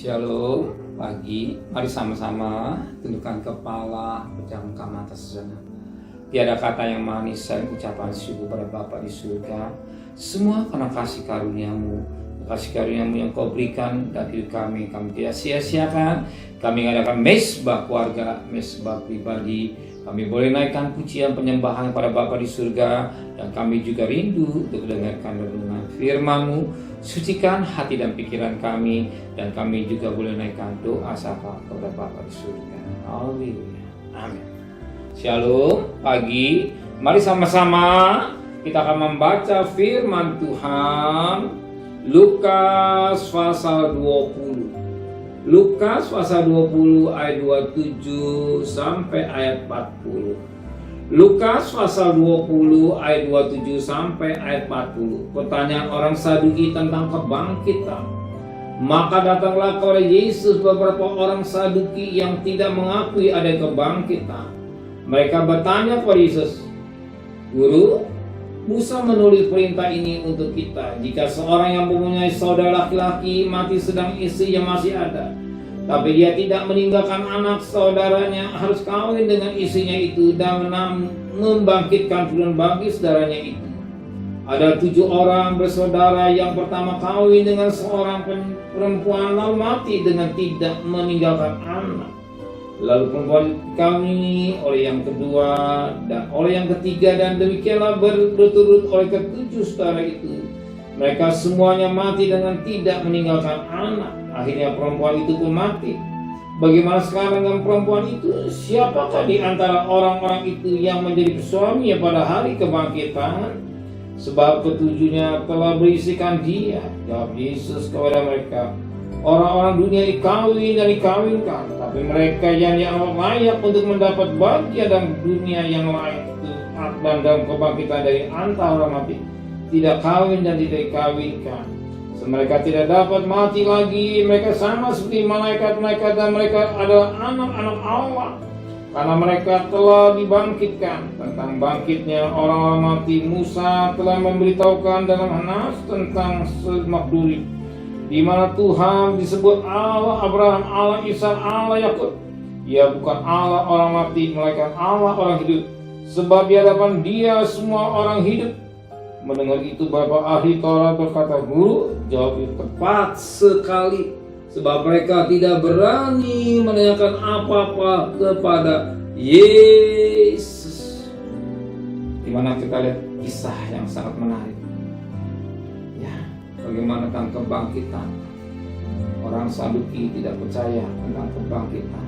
Shalom, pagi. Mari sama-sama tundukkan kepala, pejamkan mata sejenak. Tiada kata yang manis selain ucapan syukur pada Bapa di surga. Semua karena kasih karuniamu yang kau berikan dan hidup kami tidak sia-siakan. Kami mengadakan mesbah keluarga, mesbah pribadi. Kami boleh naikkan pujian penyembahan pada Bapa di surga, dan kami juga rindu untuk mendengarkan renungan firman-Mu. Sucikan hati dan pikiran kami, dan kami juga boleh naikkan doa sapa kepada Bapa di surga. Haleluya. Amin. Shalom, pagi. Mari sama-sama kita akan membaca firman Tuhan. Lukas pasal 20. Lukas pasal 20 ayat 27 sampai ayat 40. Lukas pasal 20 ayat 27 sampai ayat 40. Pertanyaan orang Saduki tentang kebangkitan. Maka datanglah kepada Yesus beberapa orang Saduki yang tidak mengakui ada kebangkitan. Mereka bertanya kepada Yesus, "Guru, Musa menulis perintah ini untuk kita. Jika seorang yang mempunyai saudara laki-laki mati sedang istrinya masih ada, tapi dia tidak meninggalkan anak, saudaranya harus kawin dengan istrinya itu dan membangkitkan keturunan bagi saudaranya itu. Ada 7 orang bersaudara. Yang pertama kawin dengan seorang perempuan lalu mati dengan tidak meninggalkan anak. Lalu perempuan kawini oleh yang kedua dan oleh yang ketiga, dan demikianlah berturut oleh ke-7 saudara itu. Mereka semuanya mati dengan tidak meninggalkan anak. Akhirnya perempuan itu pun mati. Bagaimana sekarang dengan perempuan itu? Siapakah di antara orang-orang itu yang menjadi suaminya pada hari kebangkitan? Sebab ke-7-nya telah berisikan dia." Jawab Yesus kepada mereka, "Orang-orang dunia dikawin dan dikawinkan, tapi mereka yang layak untuk mendapat bagian dan dunia yang lain itu dan dalam kebangkitan dari antara orang mati tidak kawin dan tidak dikawinkan. Mereka tidak dapat mati lagi. Mereka sama seperti malaikat-malaikat dan mereka adalah anak-anak Allah, karena mereka telah dibangkitkan." Tentang bangkitnya orang-orang mati, Musa telah memberitahukan dalam Nas tentang semak duri, di mana Tuhan disebut Allah Abraham, Allah Ishak, Allah Yakub. Ia bukan Allah orang mati, melainkan Allah orang hidup. Sebab di hadapan Dia semua orang hidup. Mendengar itu beberapa ahli Taurat berkata, "Guru, jawab itu tepat sekali, sebab mereka tidak berani menanyakan apa-apa kepada Yesus." Di mana kita lihat kisah yang sangat menarik. Bagaimana tentang kebangkitan. Orang Saduki tidak percaya tentang kebangkitan.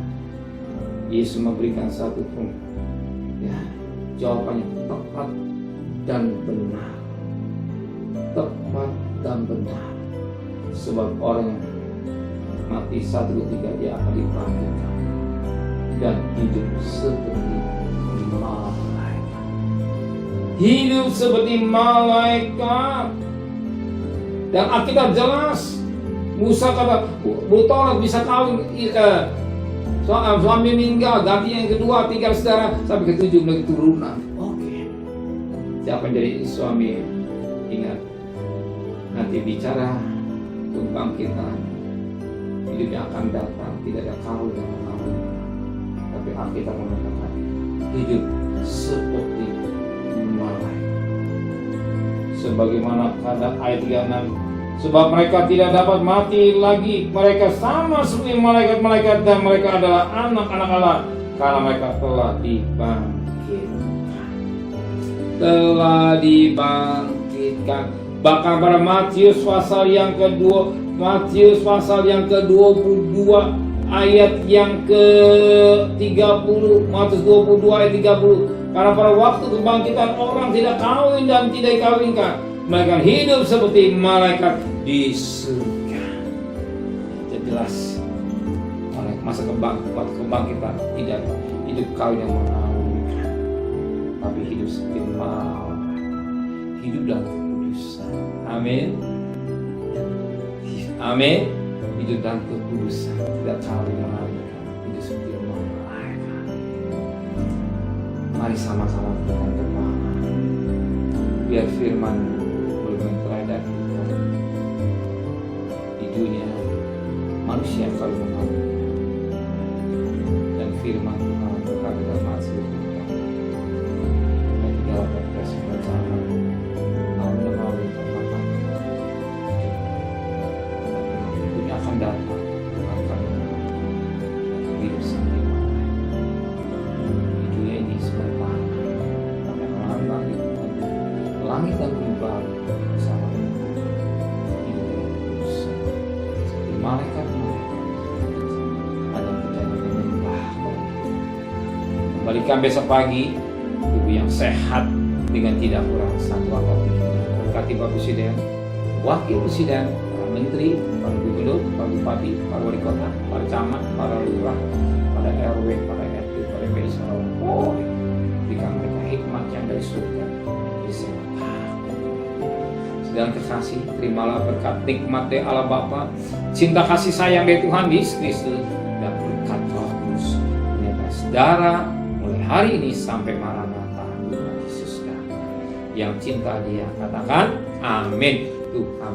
Yesus memberikan satu jawabannya tepat dan benar. Tepat dan benar. Sebab orang yang mati 1, 2, 3 dia akan dibangkitkan dan hidup seperti malaikat. Hidup seperti malaikat. Dan Alkitab jelas, Musa kata, "Taurat bisa kawin, suami meninggal, ganti yang kedua, tinggal saudara, sampai ke-7 lagi turunan." Oke. Siapa yang jadi suami? Ingat, nanti bicara kebangkitan, hidup yang akan datang, tidak ada kawin dan mengawinkan. Tapi Alkitab mengatakan, hidup seperti malaikat. Sebagaimana kata ayat 36, "Sebab mereka tidak dapat mati lagi. Mereka sama seperti malaikat-malaikat dan mereka adalah anak-anak Allah, karena mereka telah dibangkitkan." Telah dibangkitkan. Bahkan pada Matius pasal yang ke-22 ayat yang ke-30. Matius 22 ayat 30. "Karena pada waktu kebangkitan orang tidak kawin dan tidak dikawinkan, mereka hidup seperti malaikat di surga." Jadi jelas, masa kebangkitan tidak hidup kawin yang mengawinkan, tapi hidup seperti malaikat, hidup dalam kekudusan. Amin. Amin. Hidup dalam kekudusan, tidak kawin mengawinkan, hidup seperti malaikat. Mari sama-sama dengan kepala, biar firman boleh menteradat kita di dunia manusia selalu mengalir. Dan firman Tuhan berkata dalam Mazmur 3:18 berkata, "Kau melalui permatan dunia akan datang dengan kami hidup sampai mana. Di dunia ini sebentar, tapi langit dan bumi baru bersama malaikat ada perjalanan menyembah. Kembalikan besok pagi tubuh yang sehat dengan tidak kurang satu apapun. Berkati Bapak Presiden, Wakil Presiden, para Menteri, para Gubernur, para Bupati, para Wali Kota, para Camat, para Lurah, para RW, para RT, para PSA. Berikan mereka hikmat yang dari surga. Dan kekasih, terimalah berkat nikmat dari Allah Bapa, cinta kasih sayang dari Tuhan Yesus Kristus, dan berkat Roh Kudus menyertai saudara mulai hari ini sampai Maranatha Tuhan Yesus. Yang cinta Dia katakan amin. Tuhan